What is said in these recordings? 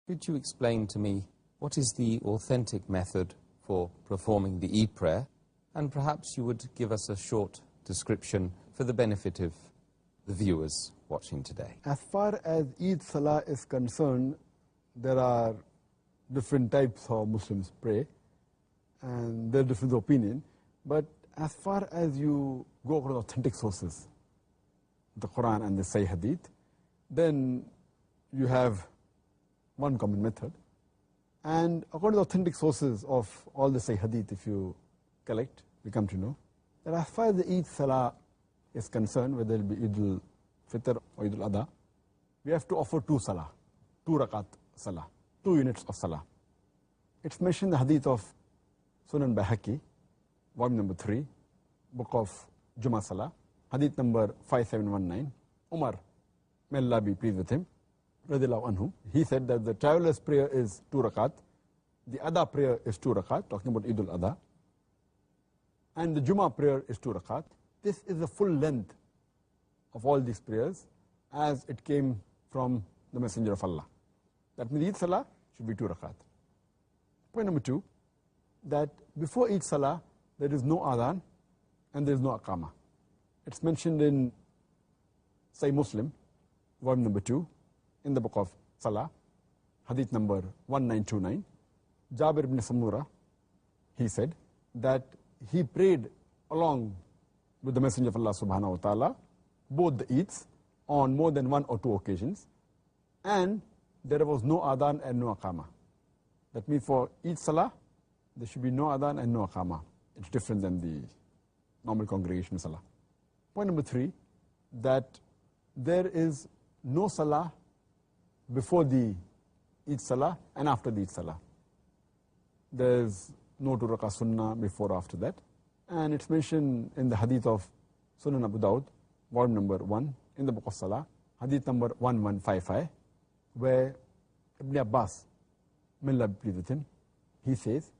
Could you explain to me what is the authentic method for performing the Eid prayer? And perhaps you would give us a short description for the benefit of the viewers watching today. As far as Eid Salah is concerned, there are different types of Muslims pray, and there are different opinions. But as far as you go for the authentic sources, the Quran and the Sahih Hadith, then you have one common method. And according to the authentic sources of all the Sahih Hadith, if you collect, we come to know that as far as the Eid Salah is concerned, whether it be Eid al-Fitr or Eid al-Adha, we have to offer two Salah, 2 Rakat Salah, 2 units of Salah. It's mentioned in the Hadith of Sunan Bayhaqi, volume number 3, book of Jummah Salah, Hadith number 5719. Umar, may Allah be pleased with him, radiyallahu anhu, he said that the traveler's prayer is 2 Rakat, the Adha prayer is 2 Rakat, talking about Eid al-Adha, and the Jummah prayer is 2 Rakat. This is the full length of all these prayers as it came from the Messenger of Allah. That means Eid Salah should be 2 Rakat. Point number 2, that before Eid Salah, there is no Adhan and there is no Aqama. It's mentioned in Sahih Muslim, volume number 2, in the book of Salah, Hadith number 1929. Jabir ibn Samura, he said that he prayed along with the Messenger of Allah subhanahu wa ta'ala, both the Eids, on more than 1 or 2 occasions, and there was no Adhan and no Aqama. That means for Eid Salah, there should be no Adhan and no Aqama. It's different than the normal congregation Salah. Point number 3, that there is no Salah before the Eid Salah and after the Eid Salah. There is no 2 Rakah Sunnah before or after that. And it's mentioned in the Hadith of Sunan Abu Dawud, volume number 1, in the book of Salah, Hadith number 1155, where Ibn Abbas, may Allah be pleased with him, he says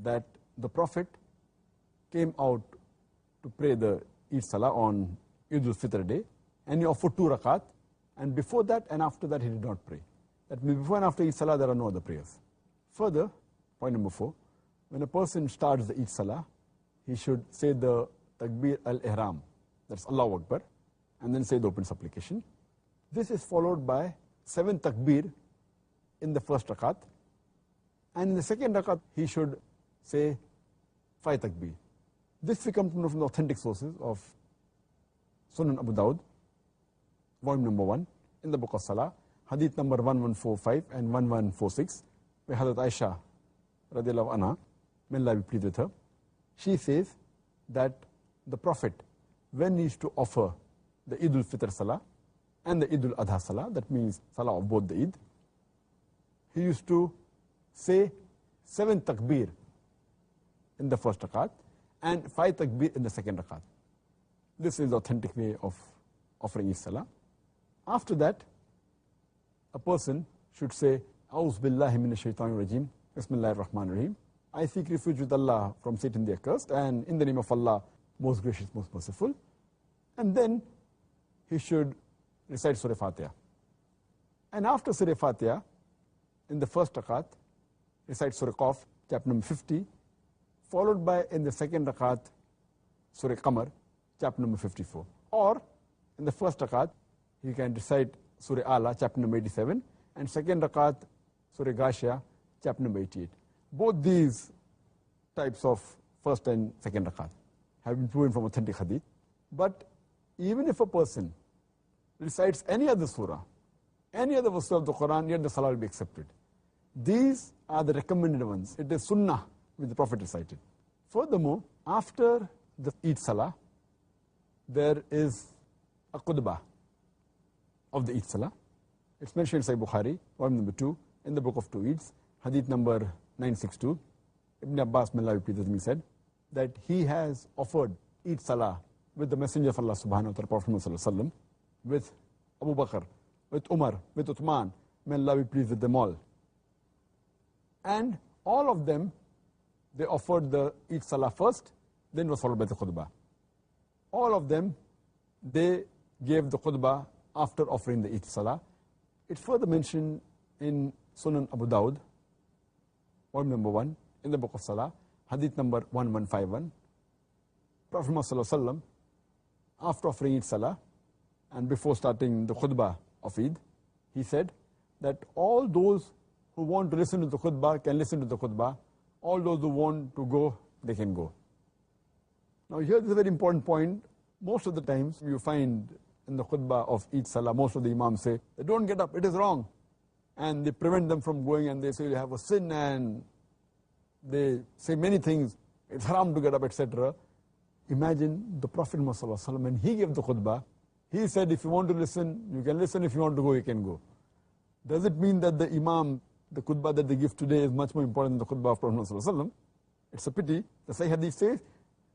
that the Prophet came out to pray the Eid Salah on Eid al-Fitr day, and he offered 2 Rakat, and before that and after that he did not pray. That means before and after Eid Salah there are no other prayers. Further, point number 4, when a person starts the Eid Salah, he should say the Takbir al-Ihram, that's Allahu Akbar, and then say the open supplication. This is followed by 7 Takbir in the first Rakat, and in the second Rakat he should say 5 Takbir. This we come to know from the authentic sources of Sunan Abu Dawud, volume number 1, in the book of Salah, Hadith number 1145 and 1146, where Hazrat Aisha, radiyallahu anha, may Allah be pleased with her, she says that the Prophet, when he used to offer the Eid al-Fitr Salah and the Eid al-Adha Salah, that means Salah of both the Eid, he used to say 7 Takbir in the first Rakat and 5 Takbir in the second Rakat. This is the authentic way of offering Eid Salah. After that, a person should say, A'udhu billahi minash shaitanir rajim, Bismillahir Rahmanir Rahim. I seek refuge with Allah from Satan the accursed, and in the name of Allah, most gracious, most merciful. And then he should recite Surah Fatiha. And after Surah Fatiha, in the first Rakat, recite Surah Qaf, chapter number 50, followed by in the second Rakat, Surah Qamar, chapter number 54. Or in the first Rakat, he can recite Surah Ala, chapter number 87, and second Rakat, Surah Ghashiyah, chapter number 88. Both these types of first and second Rakat have been proven from authentic Hadith. But even if a person recites any other surah, any other verse of the Quran, yet the Salah will be accepted. These are the recommended ones. It is Sunnah which the Prophet recited. Furthermore, after the Eid Salah, there is a Qudbah of the Eid Salah. It's mentioned in Sahih Bukhari, volume number 2, in the book of 2 Eids, Hadith number 962. Ibn Abbas, may Allah be pleased with him, said that he has offered Eid Salah with the Messenger of Allah subhanahu wa ta'ala, Prophet Muhammad sallallahu alaihi wasallam, with Abu Bakr, with Umar, with Uthman, may Allah be pleased with them all. And all of them, they offered the Eid Salah first, then was followed by the Khutbah. All of them, they gave the Khutbah after offering the Eid Salah. It's further mentioned in Sunan Abu Dawud, volume number 1, in the book of Salah, hadith number 1151. Prophet Muhammad, after offering Eid Salah and before starting the khutbah of Eid, he said that all those who want to listen to the khutbah can listen to the khutbah. All those who want to go, they can go. Now here is a very important point. Most of the times you find in the khutbah of Eid Salah, most of the imams say, don't get up, it is wrong. And they prevent them from going, and they say you have a sin, and they say many things, it's haram to get up, etc. Imagine the Prophet Muhammad, when he gave the khutbah, he said if you want to listen, you can listen, if you want to go, you can go. Does it mean that the imam, the khutbah that they give today is much more important than the khutbah of Prophet Muhammad? It's a pity. The Sahih Hadith says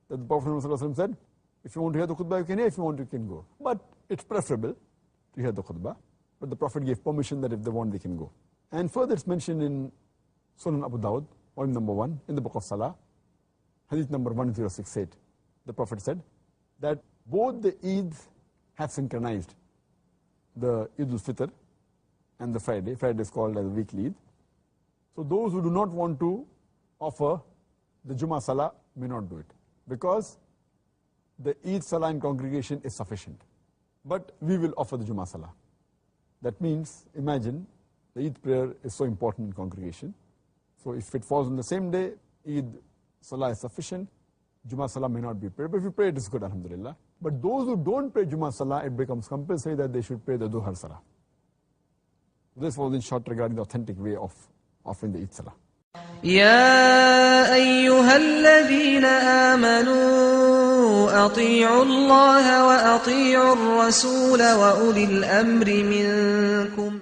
that the Prophet Muhammad said, if you want to hear the khutbah, you can hear, if you want, you can go. But it's preferable to hear the khutbah. But the Prophet gave permission that if they want, they can go. And further it's mentioned in Sunan Abu Dawud, volume number 1, in the book of Salah, hadith number 1068. The Prophet said that both the Eids have synchronized, the Eid al-Fitr and the Friday. Friday is called as a weekly Eid. So those who do not want to offer the Jummah Salah may not do it, because the Eid Salah in congregation is sufficient. But we will offer the Jummah Salah. That means, imagine, the Eid prayer is so important in congregation. So if it falls on the same day, Eid Salah is sufficient, Jummah Salah may not be prayed. But if you pray, it is good, alhamdulillah. But those who don't pray Jummah Salah, it becomes compulsory that they should pray the Duhar Salah. This was in short regarding the authentic way of offering the Eid Salah. يا أيها الذين آمنوا أطيعوا الله وأطيعوا الرسول وأولي الأمر منكم